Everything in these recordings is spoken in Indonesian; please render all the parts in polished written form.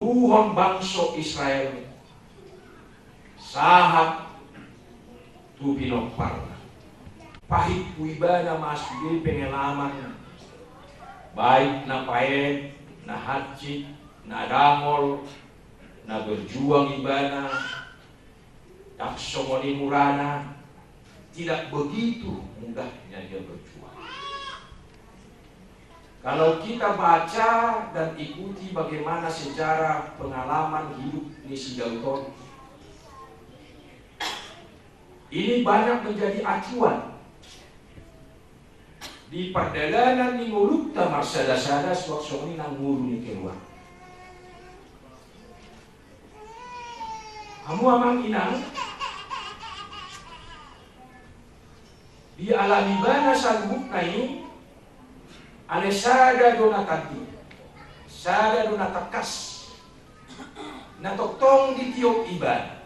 buhon bangsa Israel sahat tu pinopar pahit puibana masih pengalaman baik na paed, na hajit, na dangol, na berjuang ibana, taksomoni murana, tidak begitu mudahnya dia berjuang. Kalau kita baca dan ikuti bagaimana sejarah pengalaman hidup Nisi Dauton, ini banyak menjadi acuan. Di perdagangan ni nguruk tamar sada-sada suak-suak ni nang nguru ni keluar. Kamu amang inang di alami bana salbuk na ini ale sada donatati, sada donatakas, natotong di tiok iban,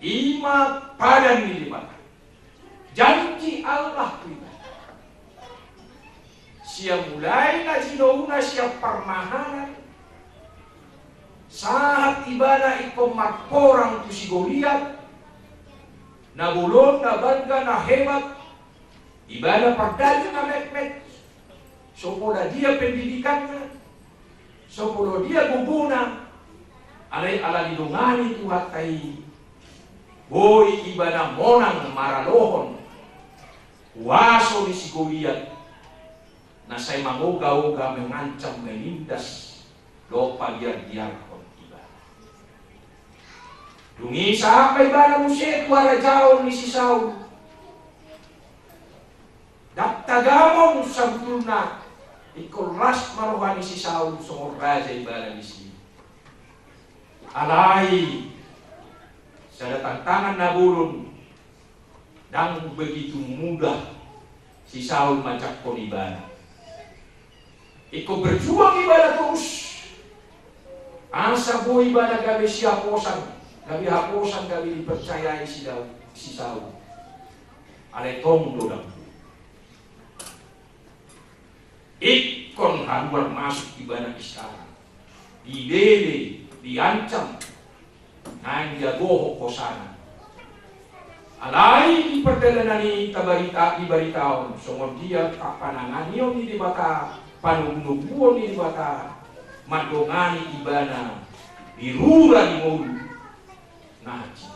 ima padan nilibat. Janji Allah kita. Siya mulai na sinauna siya permahanan. Saat ibana iko marporang tu si Goliat. Nagulong, nabangga, na hebat. Ibana pagdali na met-met. So pola dia pendidikannya. So pola dia guguna. Alay alalidungani tuhat kay boy ibana monang maralohon. Waso ni si Goliat na say manguga-uga mengancam menindas lopa biar-biar kon iba. Dungi sa ibana musyet wala jaon ni si Saul. Daktagamon sa butulna ikolas maruhan ni si Saul sumur raja ibana ni si alay sa tantangan na bulon dan begitu mudah si Saul macak kon ibana. Iko berjuang ibana terus. Asa po ibana gabi siya haposan, gabi dipercayai si Saul. Ale tongdo lang. Ikon haluar masuk ibana istana. Didele, diancam, nang diagoho kosana. Alay di perjalanan ni dibaritaon sungguh dia kapananganyo ni dibata panungnubuon ni dibata madongani ibana birura ni mulu naji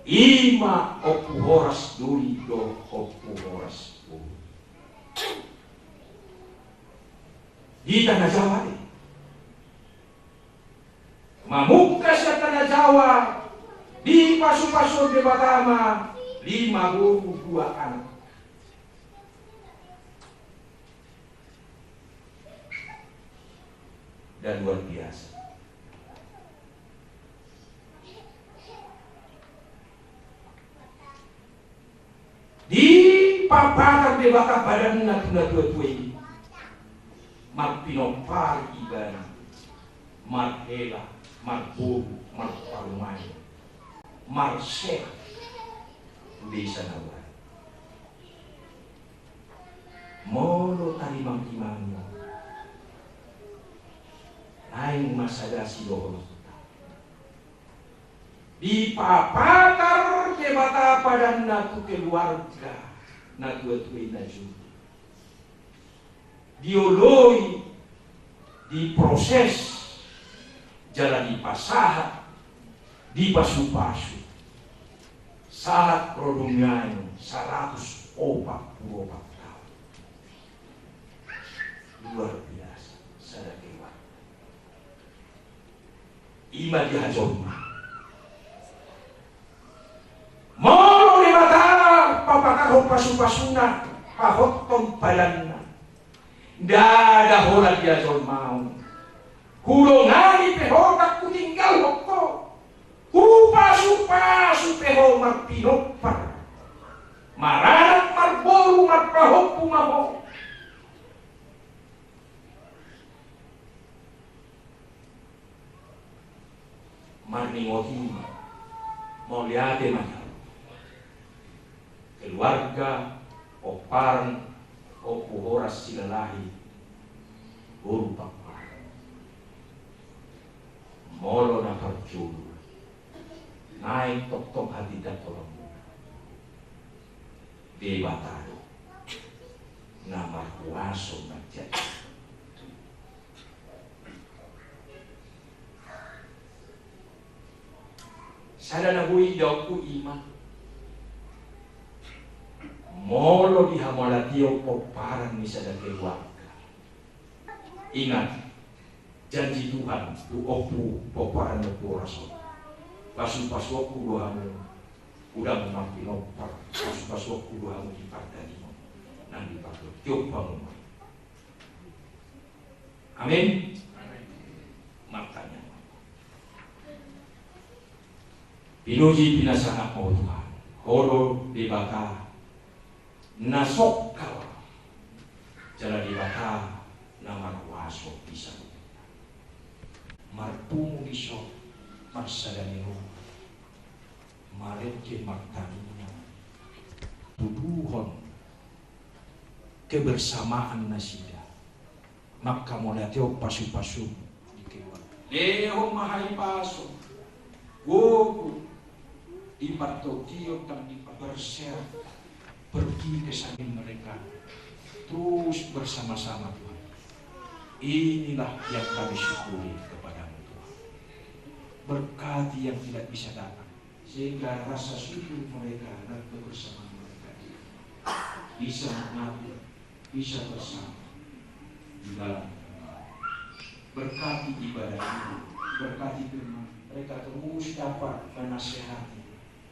ima opu horas duri do opu horas duri di tanah Jawa ni mamukka sa tanah Jawa. Di pasu-pasu di Batama 52 anak. Dan luar biasa. Di papakan di baka badan na tua ini. Marpinopar ibana. Marhela, marbobu, marpalumay. Marsek desa nawa molo tarimang imangnya lain masadasi dohon di papakar ke bata padan natu keluarga natu tuin naju dioloi di proses jalan di pasahat di pasu-pasu saat rodunganyo 144 tahun. Luar biasa sadakewa. Ima dihajoma. Molo di mata papakahong pasu-pasuna pahotong palanna. Dada hola dihajoma. Hulongani pehotak kutinggal hokto. Upa-supa supeho magpinopar. Mararat marboru magpahok pumaho. Marningohi moliate masyarakat. Keluarga o parang o puhoras silalahi guru pakpar. dan orang debata nama kuaso baca sada nabui jauhku iman molo dihamolatio poparan ni sada keluarga. Ingat janji Tuhan tu opu poparan opu rasul pasu-pasu opu doamu udah mengambil opar pasu-pasu opu doamu di partani nanti pasu coba mu. Amin. Makanya pinuji pinasana oh Tuhan koro dibaka nasok kawa jala dibaka nama kuaso bisa marpumu iso marsadaniru mareke martaninya tuduhon kebersamaan nasida maka molateo pasu-pasu dikeluar leho mahai paso goku ipatotio dan diperser pergi ke samping mereka terus bersama-sama Tuhan. Inilah yang kami syukuri kepadamu Tuhan. Berkati yang tidak bisa datang sehingga rasa syukur mereka dan kebersamaan mereka bisa mengatur, bisa bersama di dalam berkati ibadah ini, berkati firman mereka terus dapat menasihati,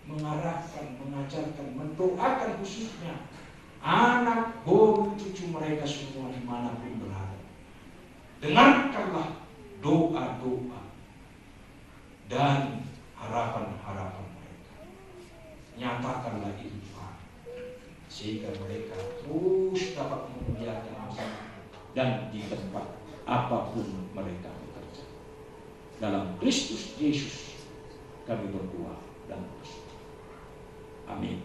mengarahkan, mengajarkan, mendoakan khususnya anak, guru, cucu mereka semua dimanapun berada. Dengarkanlah doa-doa dan harapan-harapan mereka. Nyatakanlah itu Tuhan, sehingga mereka terus dapat memuliakan Allah dan di tempat apapun mereka bekerja. Dalam Kristus Yesus kami berdoa dan bersyukur. Amin.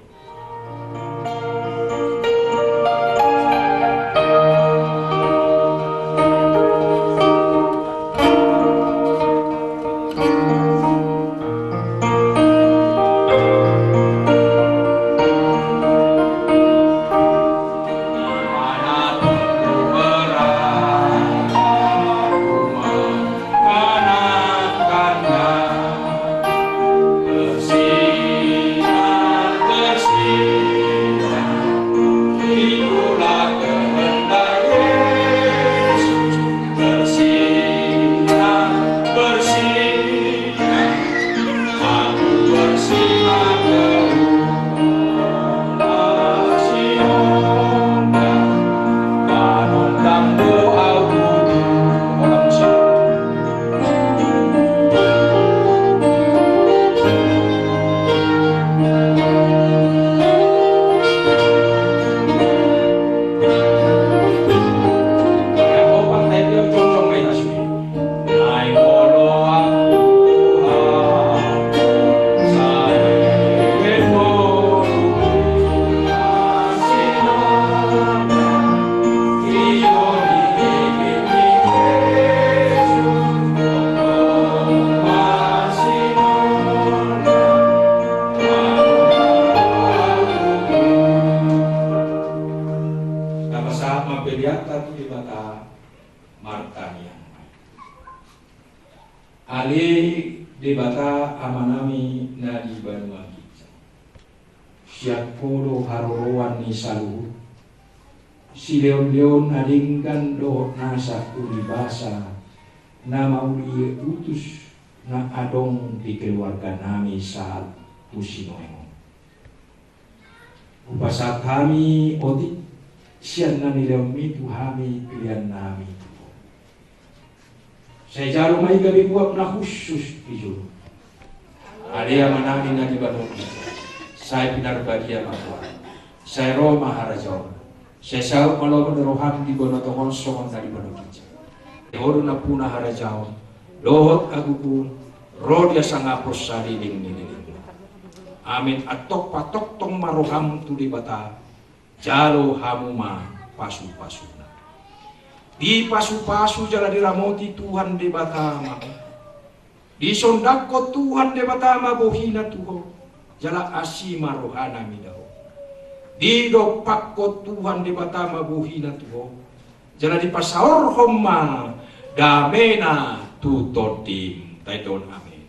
debata amanami nadi banua kita. Siap kodo harowan ni salu. Si leon-leon nadingkan do nasa ulibasa. Nama uli utus na adong di keluarga nami saat usinoemo. Upasa kami odik sian na nileon mitu hami pilihan nami. Saya jarum mai gabi buat na khusus itu. Ada yang menangi na di Bandung. Saya benar bahagia bahwa saya Roma Harajawa. Saya sahut melawan roham di Bonotohon songon dari Bandung. Ehoru na puna Harajawa. Lohot aguku rodia sangapos saliling nililing. Amin atok patok tong maroham tuli bata. Jalo hamuma pasu-pasu. Di pasu-pasu jala diramoti Tuhan de batama. Di sondako Tuhan de batama bohina Tuhan. jala asima rohana midao. Dido pakko Tuhan di bata mabuhina tuho. Jala di pasaor homa damena tutotim. Taidon amin.